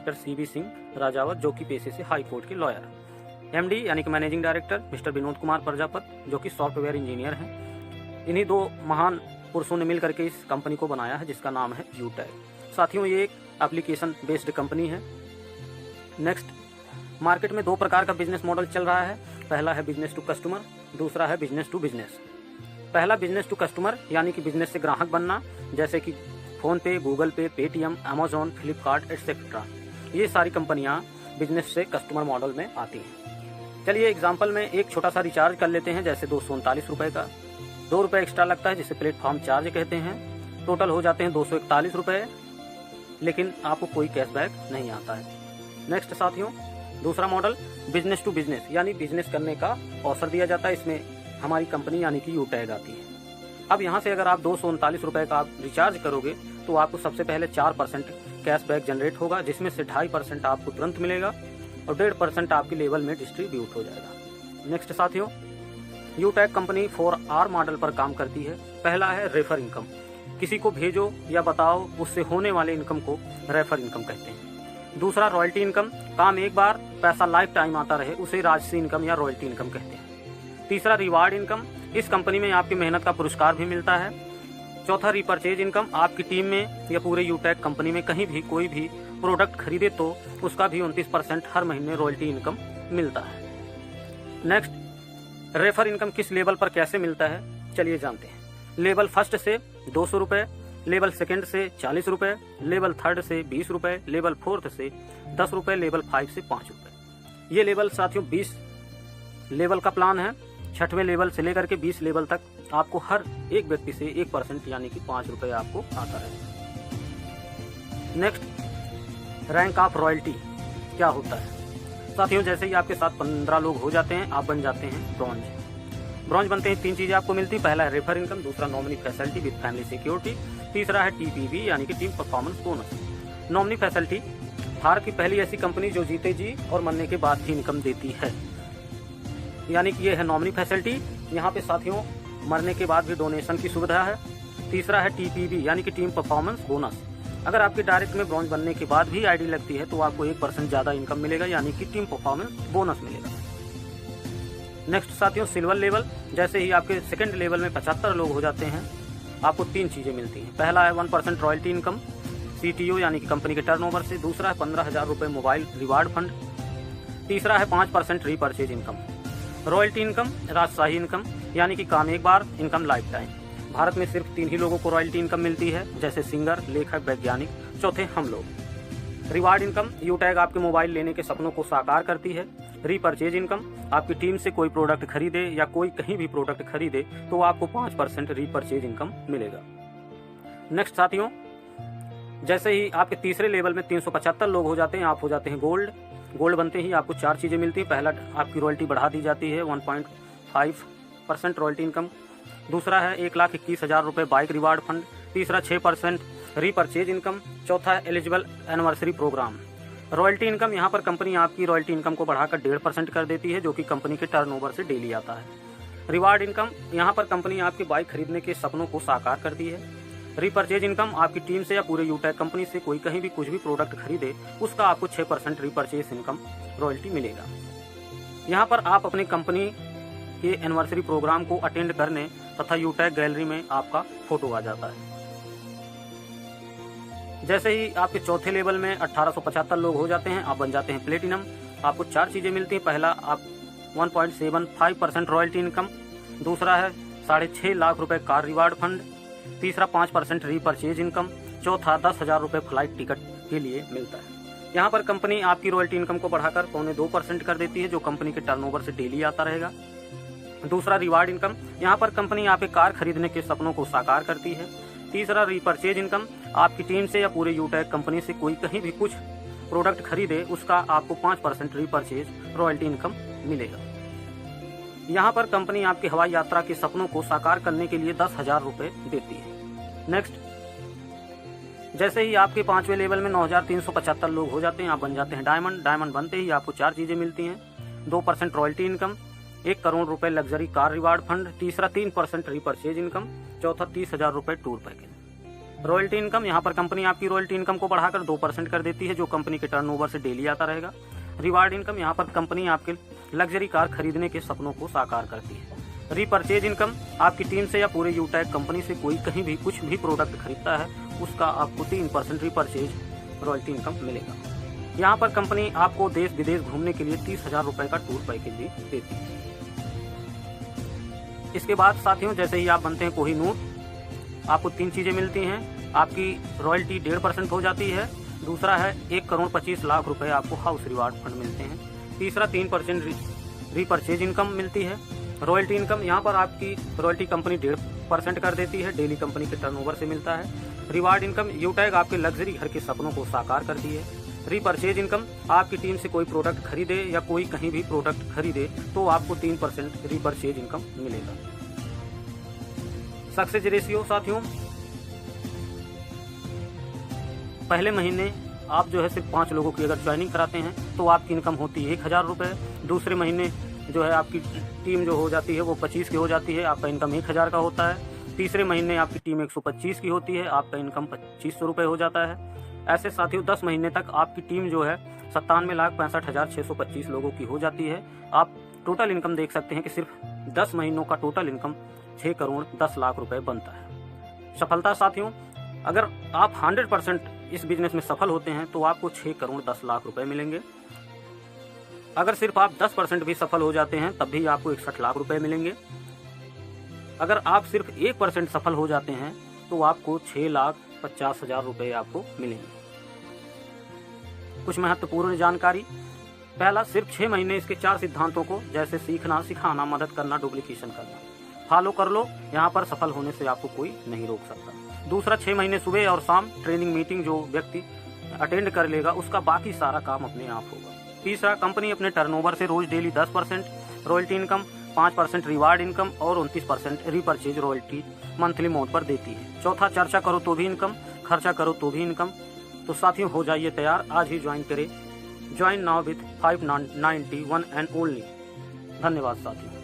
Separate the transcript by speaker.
Speaker 1: Mister CV Singh Rajawat, जो कि पेशे से हाई कोर्ट के लॉयर। MD यानी कि managing director mister Vinod Kumar Prajapat, जो कि सॉफ्टवेयर इंजीनियर हैं। इन्हीं दो महान पुरुषों ने मिल करके इस कंपनी को बनाया है, जिसका नाम है यूटैग। साथियों, ये एक एप्लीकेशन बेस्ड कंपनी है। नेक्स्ट, मार्केट में दो प्रकार का बिजनेस मॉडल चल रहा है। पहला है बिजनेस टू कस्टमर, दूसरा है बिजनेस टू बिजनेस। पहला बिजनेस टू कस्टमर यानी कि बिजनेस से ग्राहक बनना, जैसे कि फोन पे, गूगल पे, पेटीएम, अमेजोन, फ्लिपकार्ट एटसेट्रा। ये सारी कंपनियां बिजनेस से कस्टमर मॉडल में आती हैं। चलिए एग्जांपल में एक छोटा सा रिचार्ज कर लेते हैं, जैसे 239 रुपये का। 2 रुपये एक्स्ट्रा लगता है, जिसे प्लेटफॉर्म चार्ज कहते हैं। टोटल हो जाते हैं 241 रुपये, लेकिन आपको कोई कैशबैक नहीं आता है। नेक्स्ट साथियों, दूसरा मॉडल बिजनेस टू बिजनेस यानी बिजनेस करने का अवसर दिया जाता है। इसमें हमारी कंपनी यानी कि यूटैग आती है। अब यहाँ से अगर आप 239 रुपये का आप रिचार्ज करोगे तो आपको सबसे पहले 4% कैशबैक जनरेट होगा, जिसमें से 2.5% आपको तुरंत मिलेगा और 1.5% आपके लेवल में डिस्ट्रीब्यूट हो जाएगा। नेक्स्ट साथियों, यूटैग कंपनी 4R मॉडल पर काम करती है। पहला है रेफर इनकम, किसी को भेजो या बताओ, उससे होने वाले इनकम को रेफर इनकम कहते हैं। दूसरा रॉयल्टी इनकम, काम एक बार, पैसा लाइफ टाइम आता रहे, उसे राजसी इनकम या रॉयल्टी इनकम कहते हैं। तीसरा रिवार्ड इनकम, इस कंपनी में आपकी मेहनत का पुरस्कार भी मिलता है। चौथा रीपरचेज इनकम, आपकी टीम में या पूरे यूटैग कंपनी में कहीं भी कोई भी प्रोडक्ट खरीदे तो उसका भी 29% हर महीने रॉयल्टी इनकम मिलता है। नेक्स्ट, रेफर इनकम किस लेवल पर कैसे मिलता है, चलिए जानते हैं। लेवल फर्स्ट से 200 रुपये, लेवल सेकेंड से 40 रुपये, लेवल थर्ड से 20 रुपये, लेवल फोर्थ से 10 रुपये, लेवल 5 से 5 रुपये। ये लेवल साथियों 20 लेवल का प्लान है। 6वें लेवल से लेकर के 20 लेवल तक आपको हर एक व्यक्ति से 1% यानी कि 5 रुपये आपको आता है। नेक्स्ट, रैंक ऑफ रॉयल्टी क्या होता है साथियों? जैसे ही आपके साथ 15 लोग हो जाते हैं, आप बन जाते हैं ब्रॉन्ज। ब्रॉन्ज बनते हैं 3 चीजें आपको मिलती है। पहला है रेफर इनकम, दूसरा nominee facility with family security, तीसरा है TPV यानी कि team performance bonus. Nominee facility Bharat की पहली ऐसी कंपनी जो जीते जी और मरने के बाद भी इनकम देती है, यानी कि ये है नॉमिनी फैसिलिटी। यहाँ पे साथियों मरने के बाद भी डोनेशन की सुविधा है। तीसरा है TPV यानी कि टीम परफॉर्मेंस बोनस। अगर आपके डायरेक्ट में ब्रॉन्ज बनने के बाद भी ID लगती है तो आपको 1% ज़्यादा इनकम मिलेगा, यानी कि टीम परफॉर्मेंस बोनस मिलेगा। नेक्स्ट साथियों, सिल्वर लेवल, जैसे ही आपके सेकंड लेवल में 75 लोग हो जाते हैं, आपको 3 चीज़ें मिलती हैं। पहला है 1% रॉयल्टी इनकम CTO यानी कि कंपनी के टर्नओवर से, दूसरा है 15,000 रुपये मोबाइल रिवार्ड फंड, तीसरा है 5% रीपरचेज इनकम। रॉयल्टी इनकम राजशाही इनकम यानी कि काम एक बार, इनकम लाइफ टाइम। भारत में सिर्फ 3 ही लोगों को रॉयल्टी इनकम मिलती है, जैसे सिंगर, लेखक, वैज्ञानिक, चौथे हम लोग। रिवार्ड इनकम, यूटैग आपके मोबाइल लेने के सपनों को साकार करती है। रीपरचेज इनकम, आपकी टीम से कोई प्रोडक्ट खरीदे या कोई कहीं भी प्रोडक्ट खरीदे तो आपको 5% रीपरचेज इनकम मिलेगा। नेक्स्ट साथियों, जैसे ही आपके तीसरे लेवल में 375 लोग हो जाते हैं, आप हो जाते हैं गोल्ड। गोल्ड बनते ही आपको 4 चीज़ें मिलती हैं। पहला, आपकी रॉयल्टी बढ़ा दी जाती है 1.5% रॉयल्टी इनकम। दूसरा है 1,21,000 रुपये बाइक रिवार्ड फंड। तीसरा 6% रीपरचेज इनकम। चौथा है eligible anniversary programme. Royalty income, यहाँ पर कंपनी आपकी रॉयल्टी इनकम को बढ़ाकर 1.5% कर देती है, जो कि कंपनी के टर्नओवर से डेली आता है। रिवार्ड इनकम, यहाँ पर कंपनी आपकी बाइक खरीदने के सपनों को साकार करती है। रीपरचेज इनकम, आपकी टीम से या पूरे यूटैग कंपनी से कोई कहीं भी कुछ भी प्रोडक्ट खरीदे उसका आपको 6% रीपरचेज इनकम रॉयल्टी मिलेगा। यहाँ पर आप अपनी कंपनी के एनिवर्सरी प्रोग्राम को अटेंड करने तथा यूटैग गैलरी में आपका फोटो आ जाता है। जैसे ही आपके चौथे लेवल में 1875 लोग हो जाते हैं, आप बन जाते हैं प्लेटिनम। आपको 4 चीजें मिलती हैं। पहला, आप 1.75% रॉयल्टी इनकम। दूसरा है 6.5 लाख रुपए कार रिवार्ड फंड। तीसरा 5% रीपरचेज इनकम। चौथा 10,000 रुपये फ्लाइट टिकट के लिए मिलता है। यहाँ पर कंपनी आपकी रॉयल्टी इनकम को बढ़ाकर 2.25% कर देती है, जो कंपनी के टर्नओवर से डेली आता रहेगा। दूसरा रिवार्ड इनकम, यहाँ पर कंपनी आपके कार खरीदने के सपनों को साकार करती है। तीसरा रीपरचेज इनकम, आपकी टीम से या पूरे यूटैग कंपनी से कोई कहीं भी कुछ प्रोडक्ट खरीदे उसका आपको 5% रीपरचेज रॉयल्टी इनकम मिलेगा। यहाँ पर कंपनी आपकी हवाई यात्रा के सपनों को साकार करने के लिए 10,000 रुपये देती है। नेक्स्ट, जैसे ही आपके 5वें लेवल में 9,375 लोग हो जाते हैं, आप बन जाते हैं डायमंड। डायमंड बनते ही आपको 4 चीज़ें मिलती हैं। 2% रॉयल्टी इनकम, 1 करोड़ रुपए लग्जरी कार रिवार्ड फंड। तीसरा 3% रीपरचेज इनकम। चौथा 30,000 रुपये टूर पैकेज। रॉयल्टी इनकम, यहाँ पर कंपनी आपकी रॉयल्टी इनकम को बढ़ाकर 2% कर देती है, जो कंपनी के टर्नओवर से डेली आता रहेगा। रिवार्ड इनकम, यहाँ पर कंपनी आपके लग्जरी कार खरीदने के सपनों को साकार करती है। रीपरचेज इनकम, आपकी टीम से या पूरे यूटैग कंपनी से कोई कहीं भी कुछ भी प्रोडक्ट खरीदता है उसका आपको 3% रीपरचेज रॉयल्टी इनकम मिलेगा। यहाँ पर कंपनी आपको देश विदेश घूमने के लिए 30,000 रुपए का टूर पैकेज भी देती है। इसके बाद साथियों, जैसे ही आप बनते हैं कोहिनूर, आपको 3 चीजें मिलती हैं। आपकी रॉयल्टी 1.5% हो जाती है। दूसरा है 1,25,00,000 रुपए आपको हाउस रिवार्ड फंड मिलते हैं। तीसरा 3% रीपरचेज इनकम मिलती है। रॉयल्टी इनकम, यहाँ पर आपकी रॉयल्टी कंपनी 1.5% कर देती है, डेली कंपनी के टर्नओवर से मिलता है। रिवार्ड इनकम, यूटैग आपके लग्जरी घर के सपनों को साकार करती है। रीपरचेज इनकम, आपकी टीम से कोई प्रोडक्ट खरीदे या कोई कहीं भी प्रोडक्ट खरीदे तो आपको 3% रीपरचेज इनकम मिलेगा। सक्सेस रेशियो साथियों, पहले महीने आप जो है सिर्फ 5 लोगों की अगर ज्वाइनिंग कराते हैं तो आपकी इनकम होती है 1,000 रुपये। दूसरे महीने जो है आपकी टीम जो हो जाती है वो 25 की हो जाती है, आपका इनकम 1,000 का होता है। तीसरे महीने आपकी टीम 125 की होती है, आपका इनकम 2,500 रुपये हो जाता है। ऐसे साथियों 10 महीने तक आपकी टीम जो है 97,65,625 लोगों की हो जाती है। आप टोटल इनकम देख सकते हैं कि सिर्फ 10 महीनों का टोटल इनकम 6,10,00,000 रुपये बनता है। सफलता साथियों, अगर आप 100% इस बिजनेस में सफल होते हैं तो आपको 6,10,00,000 रुपये मिलेंगे। अगर सिर्फ आप 10% भी सफल हो जाते हैं तब भी आपको 61 लाख रुपए मिलेंगे। अगर आप सिर्फ 1% सफल हो जाते हैं तो आपको 6,50,000 रुपए आपको मिलेंगे। कुछ महत्वपूर्ण जानकारी। पहला, सिर्फ 6 महीने इसके 4 सिद्धांतों को, जैसे सीखना, सिखाना, मदद करना, डुप्लीकेशन करना, फॉलो कर लो। यहाँ पर सफल होने से आपको कोई नहीं रोक सकता। दूसरा, 6 महीने सुबह और शाम ट्रेनिंग मीटिंग जो व्यक्ति अटेंड कर लेगा उसका बाकी सारा काम अपने आप होगा। तीसरा, कंपनी अपने टर्नओवर से रोज daily 10% royalty income, 5% reward income और 29% रीपरचेज रॉयल्टी मंथली मोड पर देती है। चौथा, चर्चा करो तो भी इनकम, खर्चा करो तो भी इनकम। तो साथियों हो जाइए तैयार, आज ही ज्वाइन करें। Join now with 591 and only. धन्यवाद साथियों।